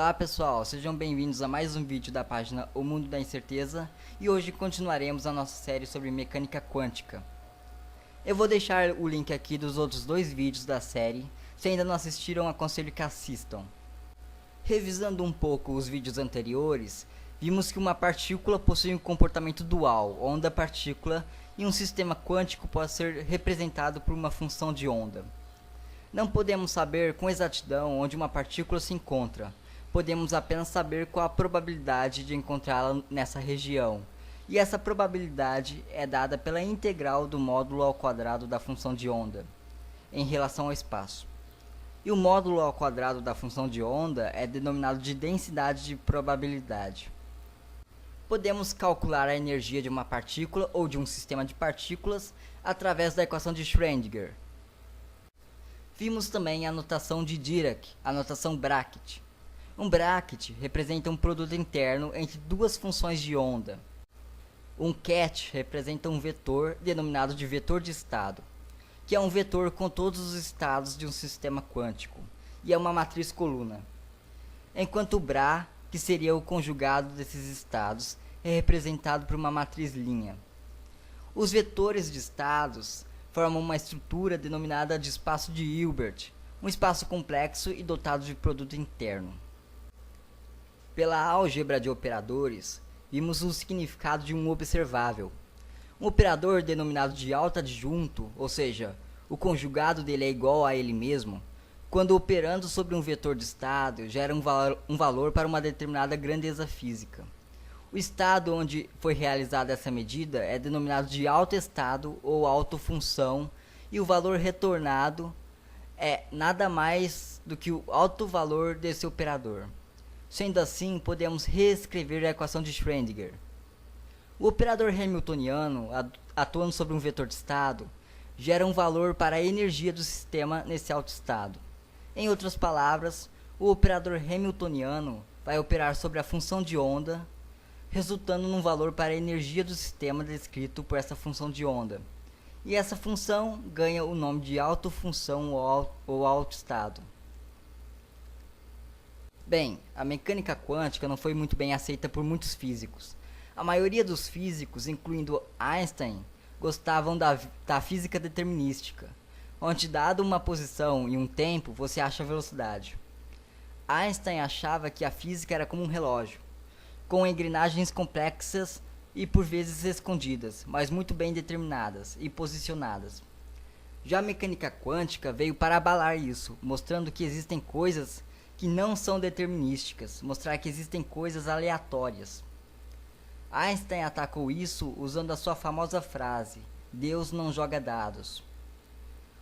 Olá pessoal, sejam bem-vindos a mais um vídeo da página O Mundo da Incerteza e hoje continuaremos a nossa série sobre mecânica quântica. Eu vou deixar o link aqui dos outros dois vídeos da série, se ainda não assistiram aconselho que assistam. Revisando um pouco os vídeos anteriores, vimos que uma partícula possui um comportamento dual, onda-partícula, e um sistema quântico pode ser representado por uma função de onda. Não podemos saber com exatidão onde uma partícula se encontra, podemos apenas saber qual a probabilidade de encontrá-la nessa região, e essa probabilidade é dada pela integral do módulo ao quadrado da função de onda, em relação ao espaço. E o módulo ao quadrado da função de onda é denominado de densidade de probabilidade. Podemos calcular a energia de uma partícula ou de um sistema de partículas através da equação de Schrödinger. Vimos também a notação de Dirac, a notação bracket. Um bracket representa um produto interno entre duas funções de onda. Um ket representa um vetor denominado de vetor de estado, que é um vetor com todos os estados de um sistema quântico, e é uma matriz coluna. Enquanto o bra, que seria o conjugado desses estados, é representado por uma matriz linha. Os vetores de estados formam uma estrutura denominada de espaço de Hilbert, um espaço complexo e dotado de produto interno. Pela álgebra de operadores, vimos o significado de um observável. Um operador denominado de autoadjunto, ou seja, o conjugado dele é igual a ele mesmo, quando operando sobre um vetor de estado, gera um valor para uma determinada grandeza física. O estado onde foi realizada essa medida é denominado de autoestado ou autofunção, e o valor retornado é nada mais do que o autovalor desse operador. Sendo assim, podemos reescrever a equação de Schrödinger. O operador hamiltoniano, atuando sobre um vetor de estado, gera um valor para a energia do sistema nesse autoestado. Em outras palavras, o operador hamiltoniano vai operar sobre a função de onda, resultando num valor para a energia do sistema descrito por essa função de onda. E essa função ganha o nome de autofunção ou autoestado. Bem, a mecânica quântica não foi muito bem aceita por muitos físicos. A maioria dos físicos, incluindo Einstein, gostavam da física determinística, onde dado uma posição e um tempo, você acha a velocidade. Einstein achava que a física era como um relógio, com engrenagens complexas e por vezes escondidas, mas muito bem determinadas e posicionadas. Já a mecânica quântica veio para abalar isso, mostrando que existem coisas que não são determinísticas, mostrar que existem coisas aleatórias. Einstein atacou isso usando a sua famosa frase: Deus não joga dados.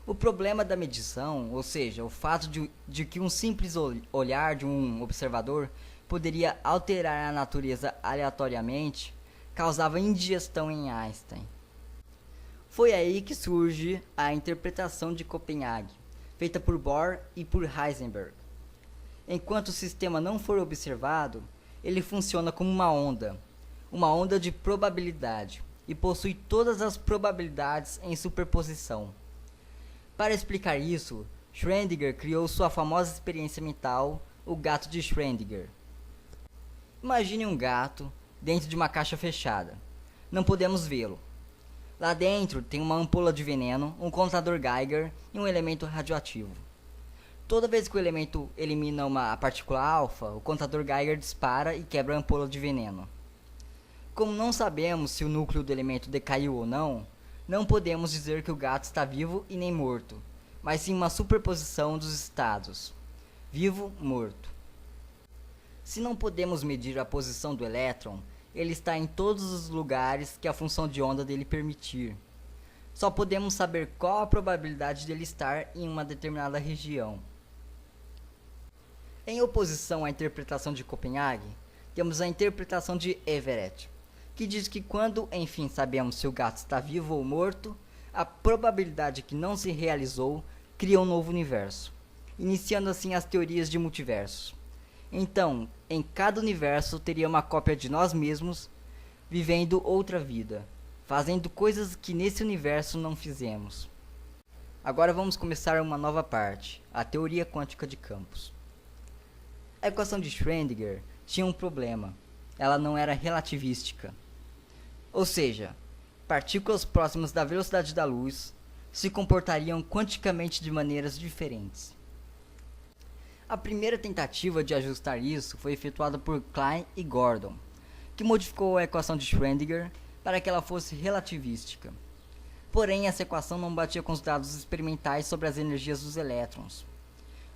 O problema da medição, ou seja, o fato de que um simples olhar de um observador poderia alterar a natureza aleatoriamente, causava indigestão em Einstein. Foi aí que surge a interpretação de Copenhague, feita por Bohr e por Heisenberg. Enquanto o sistema não for observado, ele funciona como uma onda de probabilidade, e possui todas as probabilidades em superposição. Para explicar isso, Schrödinger criou sua famosa experiência mental, o gato de Schrödinger. Imagine um gato dentro de uma caixa fechada. Não podemos vê-lo. Lá dentro tem uma ampola de veneno, um contador Geiger e um elemento radioativo. Toda vez que o elemento elimina uma partícula alfa, o contador Geiger dispara e quebra a ampola de veneno. Como não sabemos se o núcleo do elemento decaiu ou não, não podemos dizer que o gato está vivo e nem morto, mas sim uma superposição dos estados, vivo, morto. Se não podemos medir a posição do elétron, ele está em todos os lugares que a função de onda dele permitir. Só podemos saber qual a probabilidade dele estar em uma determinada região. Em oposição à interpretação de Copenhague, temos a interpretação de Everett, que diz que quando, enfim, sabemos se o gato está vivo ou morto, a probabilidade que não se realizou cria um novo universo, iniciando assim as teorias de multiversos. Então, em cada universo teria uma cópia de nós mesmos, vivendo outra vida, fazendo coisas que nesse universo não fizemos. Agora vamos começar uma nova parte, a teoria quântica de campos. A equação de Schrödinger tinha um problema. Ela não era relativística. Ou seja, partículas próximas da velocidade da luz se comportariam quanticamente de maneiras diferentes. A primeira tentativa de ajustar isso foi efetuada por Klein e Gordon, que modificou a equação de Schrödinger para que ela fosse relativística. Porém, essa equação não batia com os dados experimentais sobre as energias dos elétrons.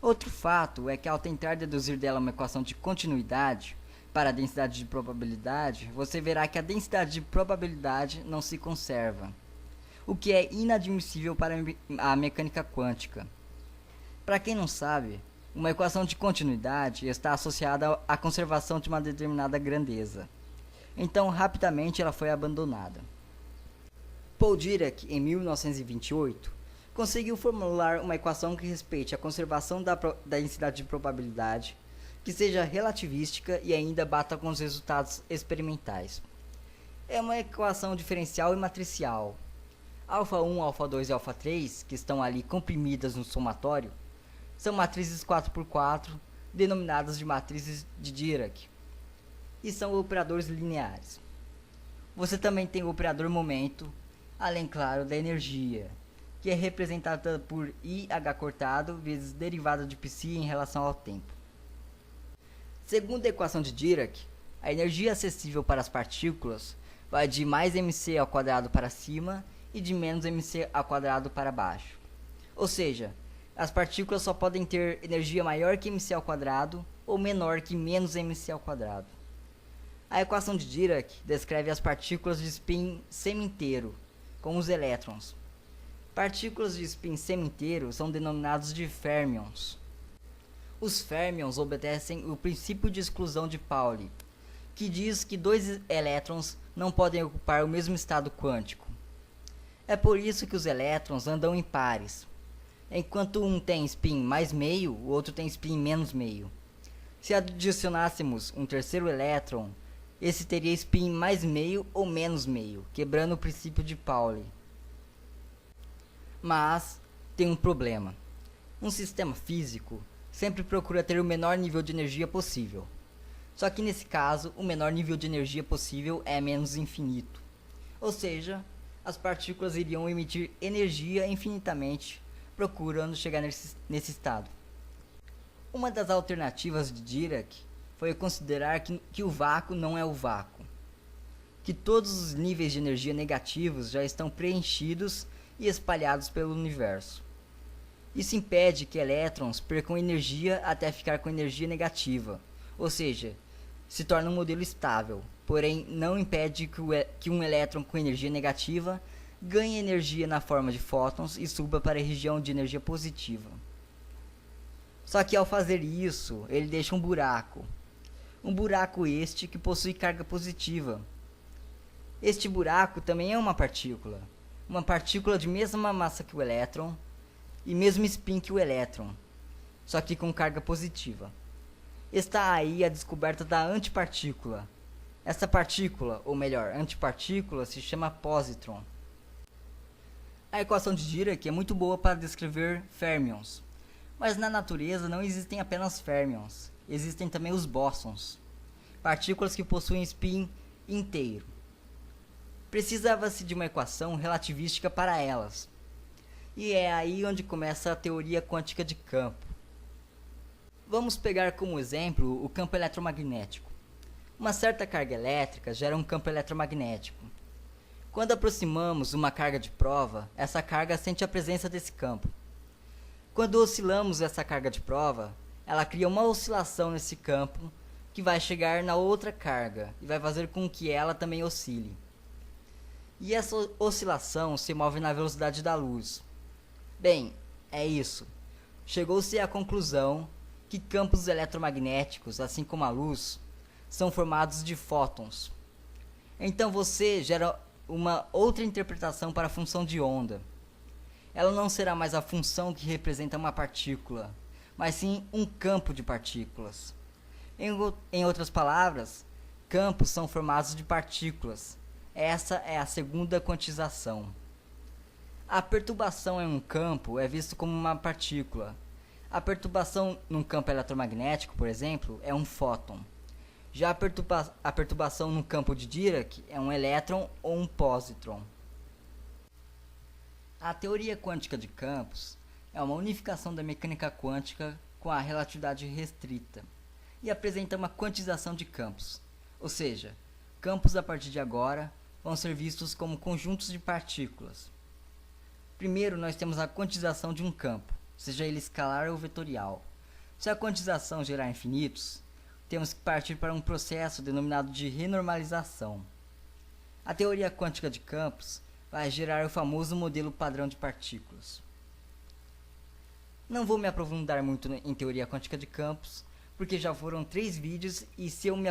Outro fato é que ao tentar deduzir dela uma equação de continuidade para a densidade de probabilidade, você verá que a densidade de probabilidade não se conserva, o que é inadmissível para a mecânica quântica. Para quem não sabe, uma equação de continuidade está associada à conservação de uma determinada grandeza. Então, rapidamente ela foi abandonada. Paul Dirac, em 1928, conseguiu formular uma equação que respeite a conservação da densidade de probabilidade, que seja relativística e ainda bata com os resultados experimentais. É uma equação diferencial e matricial. Alpha1, Alpha2 e Alpha3, que estão ali comprimidas no somatório, são matrizes 4x4, denominadas de matrizes de Dirac, e são operadores lineares. Você também tem o operador momento, além, claro, da energia, que é representada por IH cortado vezes derivada de π em relação ao tempo. Segundo a equação de Dirac, a energia acessível para as partículas vai de mais mc ao quadrado para cima e de menos mc ao quadrado para baixo. Ou seja, as partículas só podem ter energia maior que mc ao quadrado ou menor que menos mc ao quadrado. A equação de Dirac descreve as partículas de spin semi-inteiro, com os elétrons. Partículas de spin semi-inteiro são denominados de fermions. Os fermions obedecem o princípio de exclusão de Pauli, que diz que dois elétrons não podem ocupar o mesmo estado quântico. É por isso que os elétrons andam em pares. Enquanto um tem spin mais meio, o outro tem spin menos meio. Se adicionássemos um terceiro elétron, esse teria spin mais meio ou menos meio, quebrando o princípio de Pauli. Mas tem um problema. Um sistema físico sempre procura ter o menor nível de energia possível. Só que nesse caso, o menor nível de energia possível é menos infinito. Ou seja, as partículas iriam emitir energia infinitamente, procurando chegar nesse estado. Uma das alternativas de Dirac foi considerar que o vácuo não é o vácuo, que todos os níveis de energia negativos já estão preenchidos e espalhados pelo universo. Isso impede que elétrons percam energia até ficar com energia negativa, ou seja, se torna um modelo estável, porém não impede que um elétron com energia negativa ganhe energia na forma de fótons e suba para a região de energia positiva. Só que ao fazer isso, ele deixa um buraco este que possui carga positiva. Este buraco também é uma partícula de mesma massa que o elétron e mesmo spin que o elétron, só que com carga positiva. Está aí a descoberta da antipartícula. Essa partícula, ou melhor, antipartícula, se chama positron. A equação de Dirac é muito boa para descrever fermions, mas na natureza não existem apenas fermions, existem também os bósons, partículas que possuem spin inteiro. Precisava-se de uma equação relativística para elas. E é aí onde começa a teoria quântica de campo. Vamos pegar como exemplo o campo eletromagnético. Uma certa carga elétrica gera um campo eletromagnético. Quando aproximamos uma carga de prova, essa carga sente a presença desse campo. Quando oscilamos essa carga de prova, ela cria uma oscilação nesse campo que vai chegar na outra carga e vai fazer com que ela também oscile. E essa oscilação se move na velocidade da luz. Bem, é isso. Chegou-se à conclusão que campos eletromagnéticos, assim como a luz, são formados de fótons. Então você gera uma outra interpretação para a função de onda. Ela não será mais a função que representa uma partícula, mas sim um campo de partículas. Em outras palavras, campos são formados de partículas. Essa é a segunda quantização. A perturbação em um campo é vista como uma partícula. A perturbação num campo eletromagnético, por exemplo, é um fóton. Já a perturbação no campo de Dirac é um elétron ou um positron. A teoria quântica de campos é uma unificação da mecânica quântica com a relatividade restrita e apresenta uma quantização de campos, ou seja, campos a partir de agora vão ser vistos como conjuntos de partículas. Primeiro, nós temos a quantização de um campo, seja ele escalar ou vetorial. Se a quantização gerar infinitos, temos que partir para um processo denominado de renormalização. A teoria quântica de campos vai gerar o famoso modelo padrão de partículas. Não vou me aprofundar muito em teoria quântica de campos, porque já foram 3 vídeos e se eu me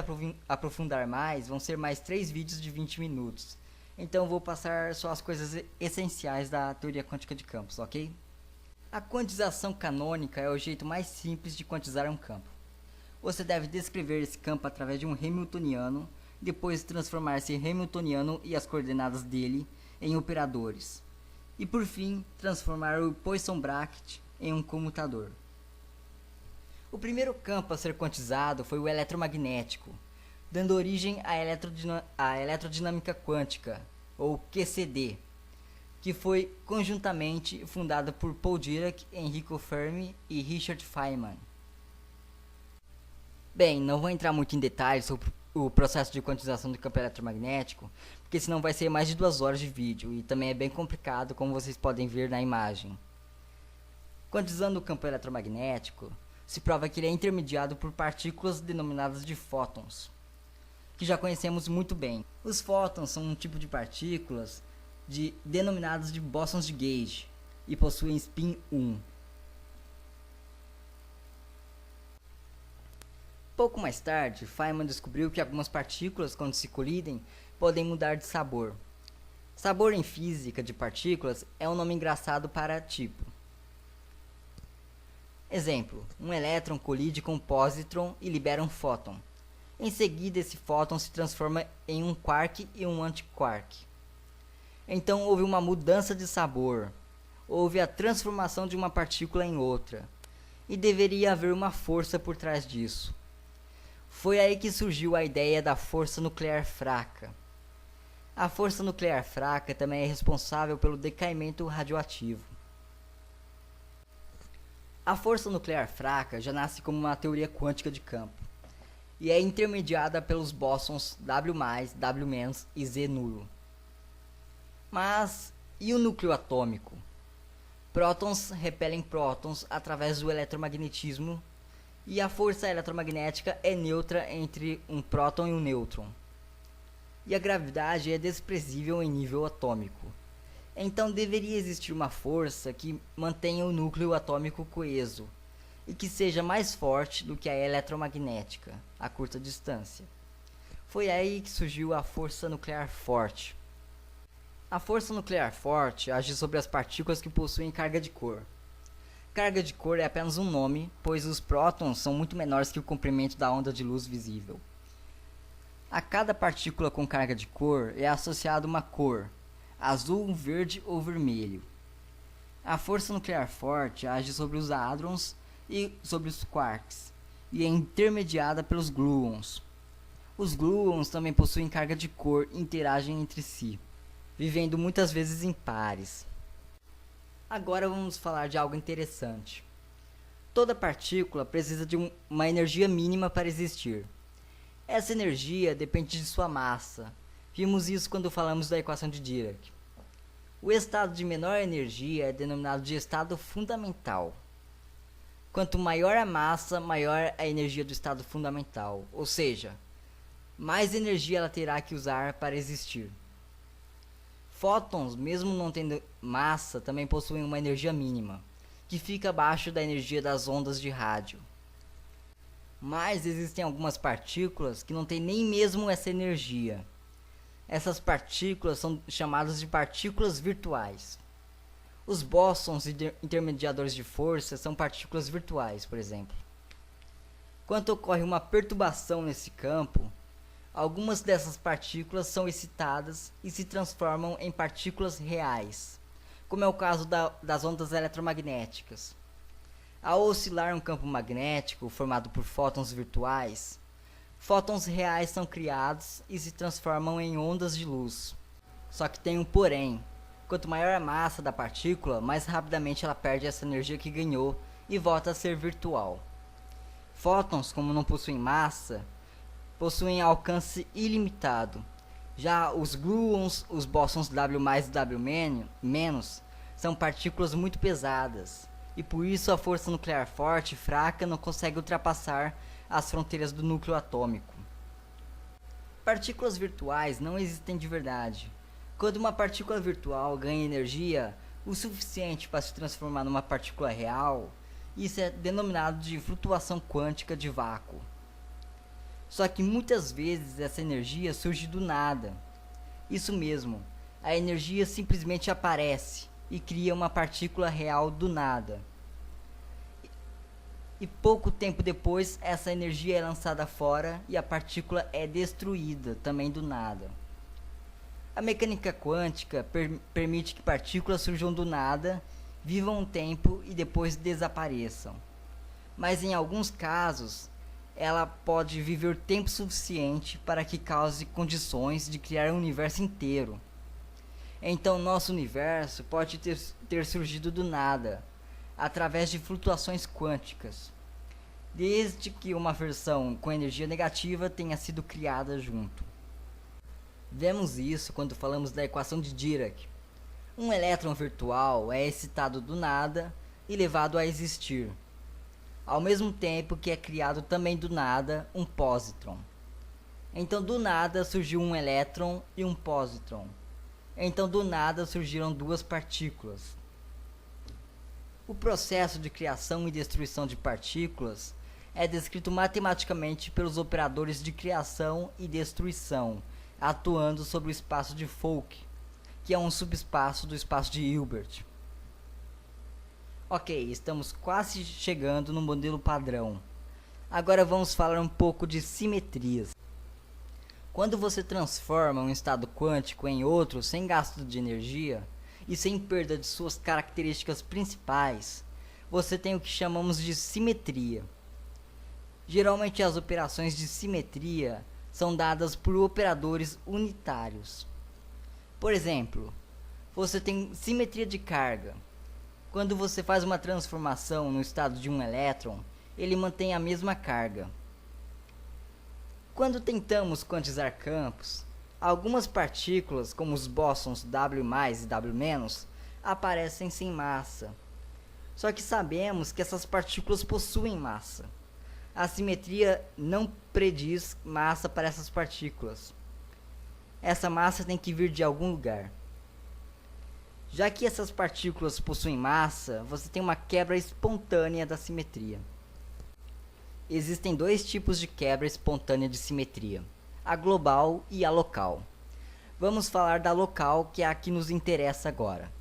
aprofundar mais, vão ser mais 3 vídeos de 20 minutos. Então vou passar só as coisas essenciais da teoria quântica de campos, ok? A quantização canônica é o jeito mais simples de quantizar um campo. Você deve descrever esse campo através de um Hamiltoniano, depois transformar esse Hamiltoniano e as coordenadas dele em operadores, e por fim transformar o Poisson bracket em um comutador. O primeiro campo a ser quantizado foi o eletromagnético, dando origem à eletrodinâmica quântica, ou QCD, que foi conjuntamente fundada por Paul Dirac, Enrico Fermi e Richard Feynman. Bem, não vou entrar muito em detalhes sobre o processo de quantização do campo eletromagnético, porque senão vai ser mais de 2 horas de vídeo e também é bem complicado, como vocês podem ver na imagem. Quantizando o campo eletromagnético, se prova que ele é intermediado por partículas denominadas de fótons, que já conhecemos muito bem. Os fótons são um tipo de partículas denominadas de bósons de Gauge e possuem spin 1. Pouco mais tarde, Feynman descobriu que algumas partículas, quando se colidem, podem mudar de sabor. Sabor em física de partículas é um nome engraçado para tipo. Exemplo, um elétron colide com um positron e libera um fóton. Em seguida, esse fóton se transforma em um quark e um antiquark. Então houve uma mudança de sabor, houve a transformação de uma partícula em outra, e deveria haver uma força por trás disso. Foi aí que surgiu a ideia da força nuclear fraca. A força nuclear fraca também é responsável pelo decaimento radioativo. A força nuclear fraca já nasce como uma teoria quântica de campo, e é intermediada pelos bósons W+, W- e Z nulo. Mas, e o núcleo atômico? Prótons repelem prótons através do eletromagnetismo, e a força eletromagnética é neutra entre um próton e um nêutron. E a gravidade é desprezível em nível atômico. Então deveria existir uma força que mantenha o núcleo atômico coeso e que seja mais forte do que a eletromagnética a curta distância. Foi aí que surgiu a força nuclear forte. A força nuclear forte age sobre as partículas que possuem carga de cor. Carga de cor é apenas um nome, pois os prótons são muito menores que o comprimento da onda de luz visível. A cada partícula com carga de cor é associada uma cor, azul, verde ou vermelho. A força nuclear forte age sobre os hadrons e sobre os quarks, e é intermediada pelos gluons. Os gluons também possuem carga de cor e interagem entre si, vivendo muitas vezes em pares. Agora vamos falar de algo interessante. Toda partícula precisa de uma energia mínima para existir. Essa energia depende de sua massa. Vimos isso quando falamos da equação de Dirac. O estado de menor energia é denominado de estado fundamental. Quanto maior a massa, maior a energia do estado fundamental, ou seja, mais energia ela terá que usar para existir. Fótons, mesmo não tendo massa, também possuem uma energia mínima, que fica abaixo da energia das ondas de rádio. Mas existem algumas partículas que não têm nem mesmo essa energia. Essas partículas são chamadas de partículas virtuais. Os bósons intermediadores de força são partículas virtuais, por exemplo. Quando ocorre uma perturbação nesse campo, algumas dessas partículas são excitadas e se transformam em partículas reais, como é o caso das ondas eletromagnéticas. Ao oscilar um campo magnético formado por fótons virtuais, fótons reais são criados e se transformam em ondas de luz. Só que tem um porém: quanto maior a massa da partícula, mais rapidamente ela perde essa energia que ganhou e volta a ser virtual. Fótons, como não possuem massa, possuem alcance ilimitado. Já os gluons, os bósons W+, e W-, são partículas muito pesadas, e por isso a força nuclear forte e fraca não consegue ultrapassar as fronteiras do núcleo atômico. Partículas virtuais não existem de verdade. Quando uma partícula virtual ganha energia o suficiente para se transformar numa partícula real, isso é denominado de flutuação quântica de vácuo. Só que muitas vezes essa energia surge do nada. Isso mesmo, a energia simplesmente aparece e cria uma partícula real do nada. E pouco tempo depois, essa energia é lançada fora e a partícula é destruída também do nada. A mecânica quântica permite que partículas surjam do nada, vivam um tempo e depois desapareçam. Mas em alguns casos, ela pode viver tempo suficiente para que cause condições de criar um universo inteiro. Então nosso universo pode ter surgido do nada, através de flutuações quânticas, desde que uma versão com energia negativa tenha sido criada junto. Vemos isso quando falamos da equação de Dirac. Um elétron virtual é excitado do nada e levado a existir, ao mesmo tempo que é criado também do nada um pósitron. Então do nada surgiu um elétron e um pósitron. Então do nada surgiram duas partículas. O processo de criação e destruição de partículas é descrito matematicamente pelos operadores de criação e destruição, atuando sobre o espaço de Fock, que é um subespaço do espaço de Hilbert. Ok, estamos quase chegando no modelo padrão. Agora vamos falar um pouco de simetrias. Quando você transforma um estado quântico em outro sem gasto de energia e sem perda de suas características principais, você tem o que chamamos de simetria. Geralmente as operações de simetria são dadas por operadores unitários. Por exemplo, você tem simetria de carga. Quando você faz uma transformação no estado de um elétron, ele mantém a mesma carga. Quando tentamos quantizar campos, algumas partículas, como os bósons W+, e W-, aparecem sem massa. Só que sabemos que essas partículas possuem massa. A simetria não prediz massa para essas partículas. Essa massa tem que vir de algum lugar. Já que essas partículas possuem massa, você tem uma quebra espontânea da simetria. Existem dois tipos de quebra espontânea de simetria: a global e a local. Vamos falar da local, que é a que nos interessa agora.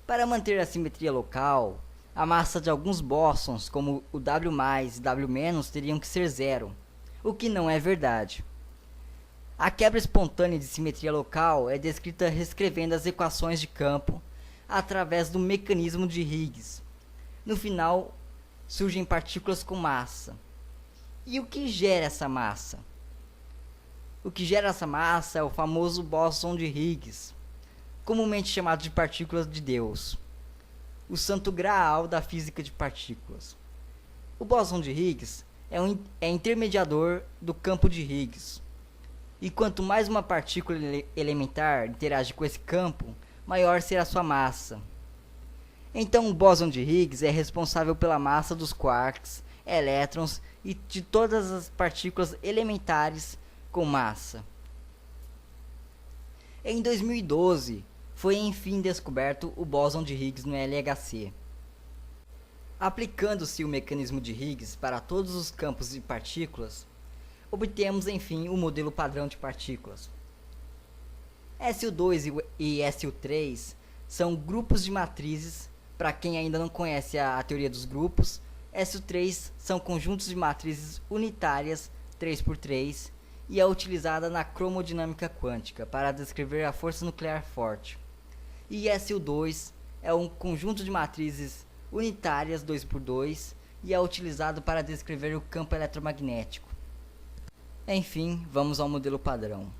Para manter a simetria local, a massa de alguns bósons, como o W+, e W-, teriam que ser zero, o que não é verdade. A quebra espontânea de simetria local é descrita reescrevendo as equações de campo através do mecanismo de Higgs. No final, surgem partículas com massa. E o que gera essa massa? O que gera essa massa é o famoso bóson de Higgs, comumente chamado de partículas de Deus, o santo graal da física de partículas. O bóson de Higgs é intermediador do campo de Higgs. E quanto mais uma partícula elementar interage com esse campo, maior será sua massa. Então o bóson de Higgs é responsável pela massa dos quarks, elétrons e de todas as partículas elementares com massa. Em 2012, foi enfim descoberto o bóson de Higgs no LHC. Aplicando-se o mecanismo de Higgs para todos os campos de partículas, obtemos enfim o modelo padrão de partículas. SU2 e SU3 são grupos de matrizes. Para quem ainda não conhece a teoria dos grupos, SU3 são conjuntos de matrizes unitárias 3x3 e é utilizada na cromodinâmica quântica para descrever a força nuclear forte. E SU2 é um conjunto de matrizes unitárias 2x2 e é utilizado para descrever o campo eletromagnético. Enfim, vamos ao modelo padrão.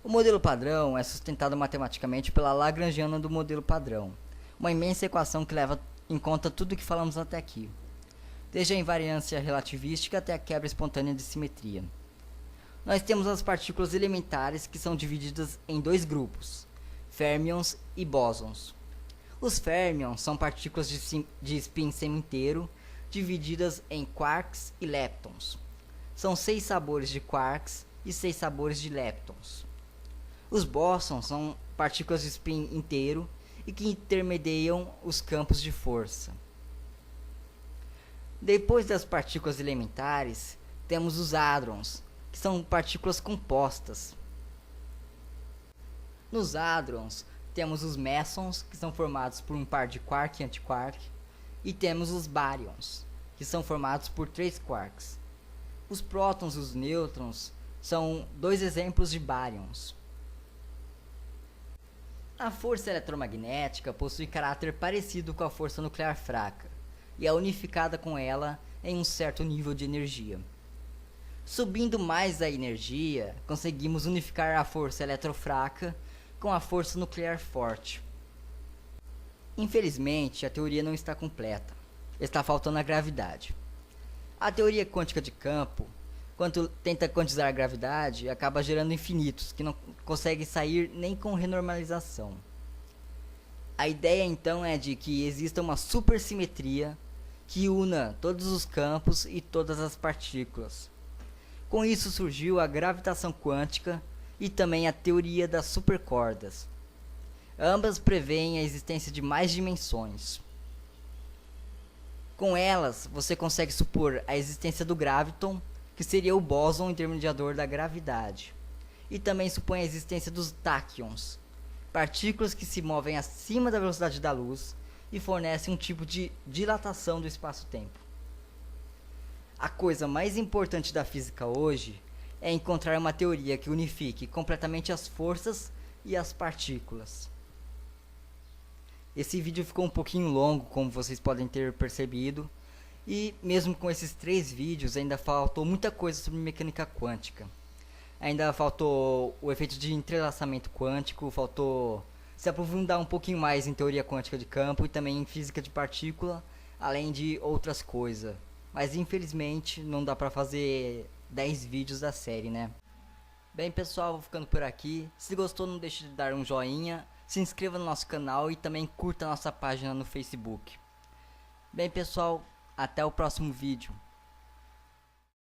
O modelo padrão é sustentado matematicamente pela Lagrangiana do modelo padrão, uma imensa equação que leva em conta tudo o que falamos até aqui, desde a invariância relativística até a quebra espontânea de simetria. Nós temos as partículas elementares que são divididas em dois grupos, férmions e bósons. Os férmions são partículas de spin semi-inteiro divididas em quarks e leptons. São 6 sabores de quarks e 6 sabores de leptons. Os bósons são partículas de spin inteiro e que intermediam os campos de força. Depois das partículas elementares, temos os hadrons, que são partículas compostas. Nos hadrons, temos os mesons, que são formados por um par de quark e antiquark, e temos os baryons, que são formados por 3 quarks. Os prótons e os nêutrons são 2 exemplos de baryons. A força eletromagnética possui caráter parecido com a força nuclear fraca e é unificada com ela em um certo nível de energia. Subindo mais a energia, conseguimos unificar a força eletrofraca com a força nuclear forte. Infelizmente, a teoria não está completa. Está faltando a gravidade. A teoria quântica de campo, quando tenta quantizar a gravidade, acaba gerando infinitos que não conseguem sair nem com renormalização. A ideia então é de que exista uma supersimetria que una todos os campos e todas as partículas. Com isso surgiu a gravitação quântica e também a teoria das supercordas. Ambas prevêem a existência de mais dimensões. Com elas, você consegue supor a existência do graviton, que seria o bóson intermediador da gravidade, e também supõe a existência dos táquions, partículas que se movem acima da velocidade da luz e fornecem um tipo de dilatação do espaço-tempo. A coisa mais importante da física hoje é encontrar uma teoria que unifique completamente as forças e as partículas. Esse vídeo ficou um pouquinho longo, como vocês podem ter percebido, e mesmo com esses 3 vídeos ainda faltou muita coisa sobre mecânica quântica. Ainda faltou o efeito de entrelaçamento quântico, faltou se aprofundar um pouquinho mais em teoria quântica de campo e também em física de partícula, além de outras coisas. Mas infelizmente não dá pra fazer 10 vídeos da série, né? Bem pessoal, vou ficando por aqui. Se gostou, não deixe de dar um joinha, se inscreva no nosso canal e também curta a nossa página no Facebook. Bem pessoal, até o próximo vídeo.